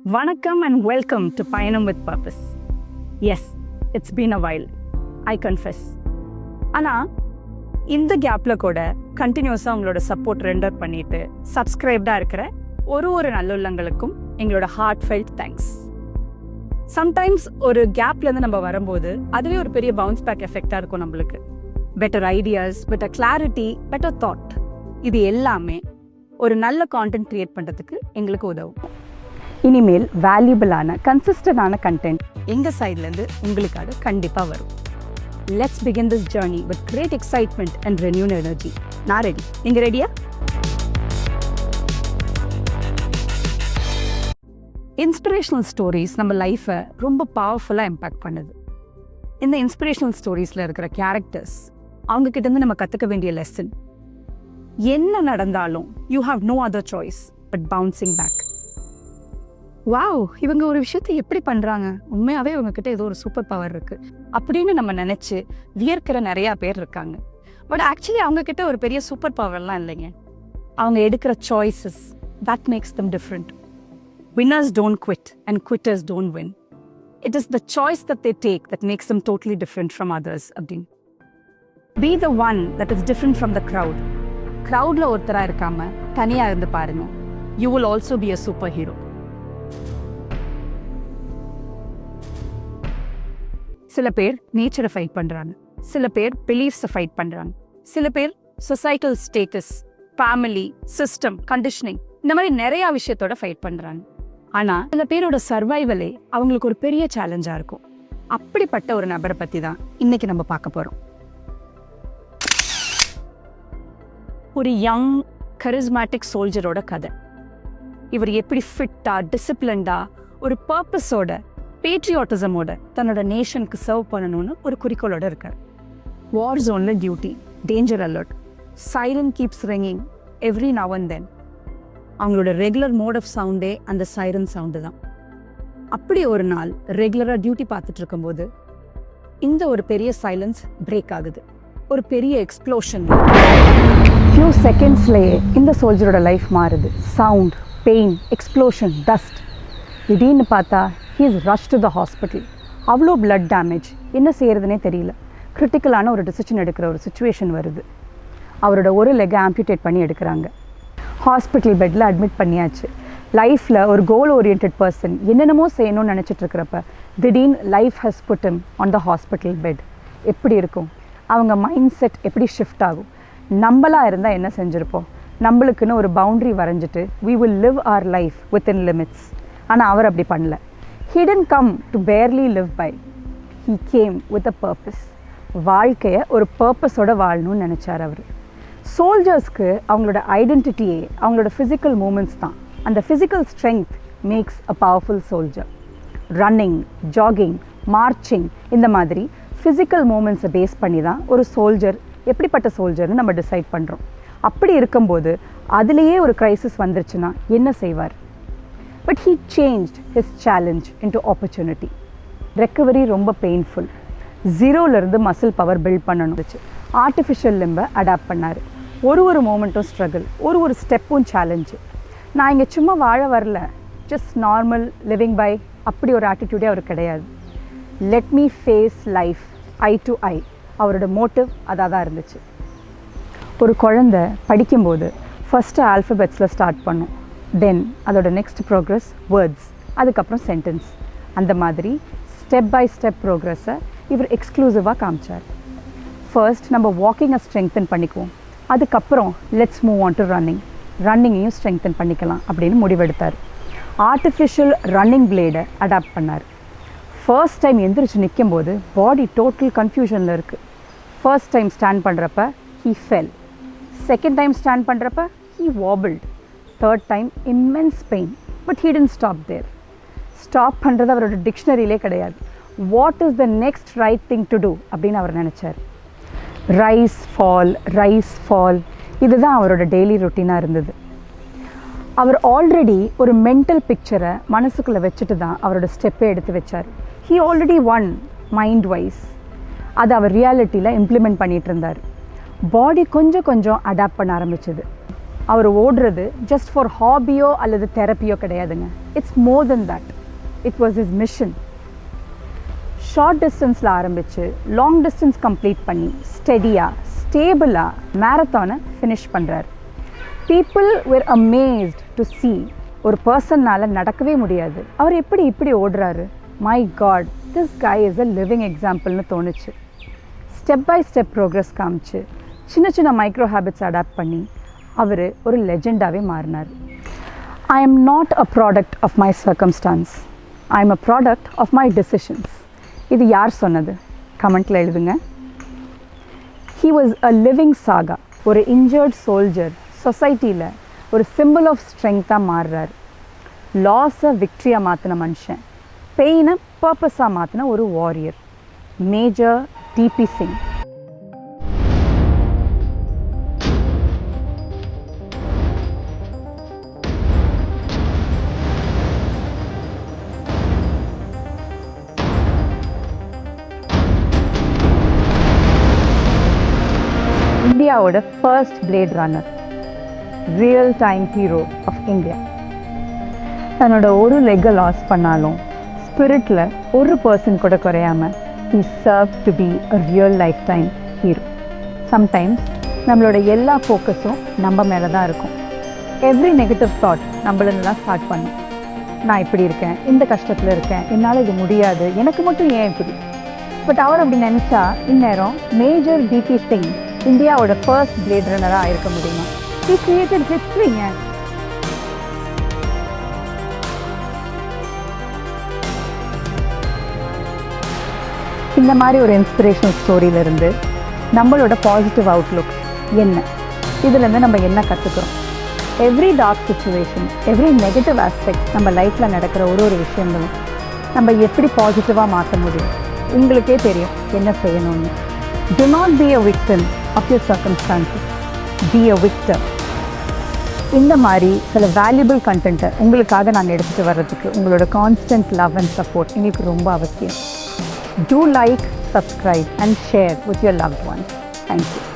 Vanakkam and welcome to Payanam with Purpose. Yes, it's been a while. I confess. ஆனால் இந்த கேப்பில் கூட கண்டினியூஸாக உங்களோட சப்போர்ட் ரெண்டர் பண்ணிட்டு சப்ஸ்கிரைப்டாக இருக்கிற ஒரு நல்லுள்ளங்களுக்கும் எங்களோட ஹார்ட் ஃபெல்ட் தேங்க்ஸ். சம்டைம்ஸ் ஒரு கேப்லேருந்து நம்ம வரும்போது அதுவே ஒரு பெரிய பவுன்ஸ் பேக் எஃபெக்டாக இருக்கும் நம்மளுக்கு. Better ideas, better clarity, better thought, இது எல்லாமே ஒரு நல்ல கான்டென்ட் க்ரியேட் பண்ணுறதுக்கு எங்களுக்கு உதவும். இனிமேல் வேல்யூபிளான கன்சிஸ்டன்டான கண்டென்ட் எங்கள் சைட்லேருந்து உங்களுக்காக கண்டிப்பாக வரும். Let's begin this journey with great excitement and renewed energy. நான் ரெடி, நீங்கள் ரெடியா? இன்ஸ்பிரேஷனல் ஸ்டோரிஸ் நம்ம லைஃப்பை ரொம்ப பவர்ஃபுல்லாக இம்பேக்ட் பண்ணுது. இந்த இன்ஸ்பிரேஷனல் ஸ்டோரிஸில் இருக்கிற கேரக்டர்ஸ், அவங்கக்கிட்டேருந்து நம்ம கற்றுக்க வேண்டிய லெசன், என்ன நடந்தாலும் you have no other choice but bouncing back. Wow, இவங்க ஒரு விஷயத்தை எப்படி பண்ணுறாங்க, உண்மையாகவே இவங்கக்கிட்ட ஏதோ ஒரு சூப்பர் பவர் இருக்குது அப்படின்னு நம்ம நினச்சி வியர்க்கிற நிறையா பேர் இருக்காங்க. பட் ஆக்சுவலி அவங்கக்கிட்ட ஒரு பெரிய சூப்பர் பவர்லாம் இல்லைங்க. அவங்க எடுக்கிற choices, that makes them different. Winners don't quit and quitters don't win. It is the choice that they take that makes them totally different from others. Be the one that is different from the crowd. Crowdல ஒருத்தரா இருக்காம தனியா இருந்து பாருங்க. You will also be a superhero. சில பேர் நேச்சரை fight பண்ணுறாங்க, சில பேர் பிலீஃப்ஸை ஃபைட் பண்ணுறாங்க, சில பேர் societal status, family, system, conditioning, இந்த மாதிரி நிறையா விஷயத்தோட ஃபைட் பண்ணுறாங்க. ஆனால் சில பேரோட சர்வைவலே அவங்களுக்கு ஒரு பெரிய சேலஞ்சாக இருக்கும். அப்படிப்பட்ட ஒரு நபரை பற்றி தான் இன்னைக்கு நம்ம பார்க்க போகிறோம். ஒரு யங் கரிஸ்மேட்டிக் சோல்ஜரோட கதை. இவர் எப்படி ஃபிட்டாக, டிசிப்ளின்டாக, ஒரு பர்பஸோட, பேட்ரியாட்டிசமோட தன்னோட நேஷனுக்கு சர்வ் பண்ணணும்னு ஒரு குறிக்கோளோட இருக்கார். வார் ஜோனில் duty, danger alert, siren keeps ringing every now and then. அவங்களோட ரெகுலர் மோட் ஆஃப் சவுண்டே அந்த சைரன் சவுண்டு தான். அப்படி ஒரு நாள் ரெகுலராக டியூட்டி பார்த்துட்டு இருக்கும்போது இந்த ஒரு பெரிய சைலன்ஸ் பிரேக் ஆகுது. ஒரு பெரிய எக்ஸ்ப்ளோஷன். ஃபியூ செகண்ட்ஸ்லேயே இந்த சோல்ஜரோட லைஃப் மாறுது. Sound, pain, explosion, dust. திடீர்னு பார்த்தா he is rushed to the hospital. அவ்வளோ பிளட் டேமேஜ், என்ன செய்கிறதுனே தெரியல. கிரிட்டிக்கலான ஒரு டிசிஷன் எடுக்கிற ஒரு சுச்சுவேஷன் வருது. அவரோட ஒரு லெக்கை ஆம்பியூட்டேட் பண்ணி எடுக்கிறாங்க. ஹாஸ்பிட்டல் பெட்டில் அட்மிட் பண்ணியாச்சு. லைஃப்பில் ஒரு கோல் ஓரியன்ட் பர்சன் என்னென்னமோ செய்யணும்னு நினச்சிட்டு இருக்கிறப்ப திடீர்னு life has put him on the hospital bed. எப்படி இருக்கும்? அவங்க மைண்ட் செட் எப்படி ஷிஃப்ட் ஆகும்? நம்மளாக இருந்தால் என்ன செஞ்சுருப்போம்? நம்மளுக்குன்னு ஒரு பவுண்ட்ரி வரைஞ்சிட்டு we will live our life within limits. ஆனால் அவர் அப்படி பண்ணல. He didn't come to barely live by. He came with a purpose. வாழ்க்கையை ஒரு பர்பஸோட வாழணும்னு நினச்சார் அவர். சோல்ஜர்ஸ்க்கு அவங்களோட ஐடென்டிட்டியே அவங்களோட ஃபிசிக்கல் மூமெண்ட்ஸ் தான். அந்த physical strength maths a powerful soldier. Running, jogging, marching, இந்த மாதிரி ஃபிசிக்கல் மூமெண்ட்ஸை பேஸ் பண்ணி தான் ஒரு சோல்ஜர் எப்படிப்பட்ட சோல்ஜர்னு நம்ம டிசைட் பண்ணுறோம். அப்படி இருக்கும்போது அதுலேயே ஒரு க்ரைசிஸ் வந்துருச்சுன்னா என்ன செய்வார்? But he changed his challenge into opportunity. Recovery ரொம்ப பெயின்ஃபுல். ஜீரோலேருந்து மசில் பவர் பில்ட் பண்ணணும். ஆர்டிஃபிஷியல் லிம்பை அடாப்ட் பண்ணார். ஒரு மூமெண்ட்டும் ஸ்ட்ரகிள், ஒரு ஸ்டெப்பும் சேலஞ்சு. நான் இங்கே சும்மா வாழ வரல, ஜஸ்ட் நார்மல் லிவிங் பை, அப்படி ஒரு ஆட்டிடியூடே அவர் கிடையாது. Let me face life eye to eye. அவரோட மோட்டிவ் அதாக தான் இருந்துச்சு. ஒரு குழந்தை படிக்கும்போது ஃபஸ்ட்டு ஆல்ஃபபெட்ஸில் ஸ்டார்ட் பண்ணும். தென் அதோட நெக்ஸ்ட் ப்ரோக்ரஸ் வேர்ட்ஸ், அதுக்கப்புறம் சென்டென்ஸ். அந்த மாதிரி ஸ்டெப் பை ஸ்டெப் ப்ரோக்ரஸை இவர் எக்ஸ்க்ளூசிவாக காமிச்சார். ஃபர்ஸ்ட் நம்ம வாக்கிங்கை ஸ்ட்ரெங்தன் பண்ணிக்குவோம், அதுக்கப்புறம் லெட்ஸ் மூவ் ஆன் டு ரன்னிங்கையும் ஸ்ட்ரெங்தன் பண்ணிக்கலாம் அப்படின்னு முடிவெடுத்தார். ஆர்டிஃபிஷியல் ரன்னிங் பிளேடை அடாப்ட் பண்ணார். ஃபர்ஸ்ட் டைம் எந்திரிச்சு நிற்கும்போது பாடி டோட்டல் கன்ஃபியூஷனில் இருக்குது. ஃபர்ஸ்ட் டைம் ஸ்டாண்ட் பண்ணுறப்ப he fell. Second time stand பண்ணுறப்ப he wobbled. Third time immense pain. But he didn't stop there. Stop பண்ணுறது அவரோட டிக்ஷனரியிலே கிடையாது. What is the next right thing to do அப்படின்னு அவர் நினச்சார். ரைஸ் ஃபால், இதுதான் அவரோட டெய்லி ரொட்டீனாக இருந்தது. அவர் ஆல்ரெடி ஒரு மென்டல் பிக்சரை மனசுக்குள்ளே வச்சுட்டு தான் அவரோட ஸ்டெப்பை எடுத்து வச்சார். he already won mind wise. அதை அவர் ரியாலிட்டியில் இம்ப்ளிமெண்ட் பண்ணிகிட்டு இருந்தார். பாடி கொஞ்சம் அடாப்ட் பண்ண ஆரம்பிச்சது. அவர் ஓடுறது ஜஸ்ட் ஃபார் ஹாபியோ அல்லது தெரப்பியோ கிடையாதுங்க. It's more than that. It was his mission. Short டிஸ்டன்ஸில் ஆரம்பித்து லாங் டிஸ்டன்ஸ் கம்ப்ளீட் பண்ணி ஸ்டெடியாக ஸ்டேபிளாக மேரத்தானை ஃபினிஷ் பண்ணுறாரு. People were amazed to see ஒரு பர்சன்னால் நடக்கவே முடியாது, அவர் எப்படி இப்படி ஓடுறாரு, my god this guy is a living எக்ஸாம்பிள்னு தோணுச்சு. ஸ்டெப் பை ஸ்டெப் ப்ரோக்ரஸ் காமிச்சு சின்ன சின்ன மைக்ரோ ஹேபிட்ஸ் அடாப்ட் பண்ணி அவர் ஒரு லெஜெண்டாகவே மாறினார். I am not a product of my circumstances, I am a product of my decisions. இது யார் சொன்னது? கமெண்ட்டில் எழுதுங்க. He was a living saga. ஒரு இன்ஜர்ட் சோல்ஜர் சொசைட்டியில் ஒரு சிம்பிள் ஆஃப் ஸ்ட்ரெங்க்த்தாக மாறுறார். லாஸை விக்ட்ரியாக மாற்றின மனுஷன், பெயினை பர்பஸாக மாற்றின ஒரு வாரியர், மேஜர் டிபி சிங். இந்தியாவோட first blade runner, real time hero of India. தன்னோட ஒரு லெக்கை லாஸ் பண்ணாலும் ஸ்பிரிட்டில் ஒரு பர்சன் கூட குறையாமல் he served to be a real lifetime hero. Sometimes நம்மளோட எல்லா ஃபோக்கஸும் நம்ம மேலே தான் இருக்கும். எவ்ரி நெகட்டிவ் தாட் நம்மளெல்லாம் ஸ்டார்ட் பண்ணும். நான் இப்படி இருக்கேன், இந்த கஷ்டத்தில் இருக்கேன், என்னால் இது முடியாது, எனக்கு மட்டும் ஏன் இப்படி. பட் அவர் அப்படி நினச்சா இந்நேரம் மேஜர் டிபி சிங் இந்தியாவோட ஃபர்ஸ்ட் பிளேட் ரன்னராக ஆயிருக்க முடியுமா? he created historyங்க. இந்த மாதிரி ஒரு இன்ஸ்பிரேஷனல் ஸ்டோரியிலேருந்து நம்மளோட பாசிட்டிவ் அவுட்லுக் என்ன, இதுலேருந்து நம்ம என்ன கற்றுக்கிறோம்? Every dark situation, every negative aspect நம்ம லைஃப்பில் நடக்கிற ஒரு விஷயங்களும் நம்ம எப்படி பாசிட்டிவாக மாற்ற முடியும்? உங்களுக்கே தெரியும் என்ன செய்யணும்னு. Do not be a victim of your circumstances. Be a victor. இந்த மாதிரி சில வேல்யூபிள் கண்டென்ட்டை உங்களுக்காக நாங்கள் எடுத்துகிட்டு வர்றதுக்கு உங்களோட கான்ஸ்டன்ட் லவ் அண்ட் சப்போர்ட் எங்களுக்கு ரொம்ப அவசியம். Do like, subscribe and share with your loved ones. Thank you.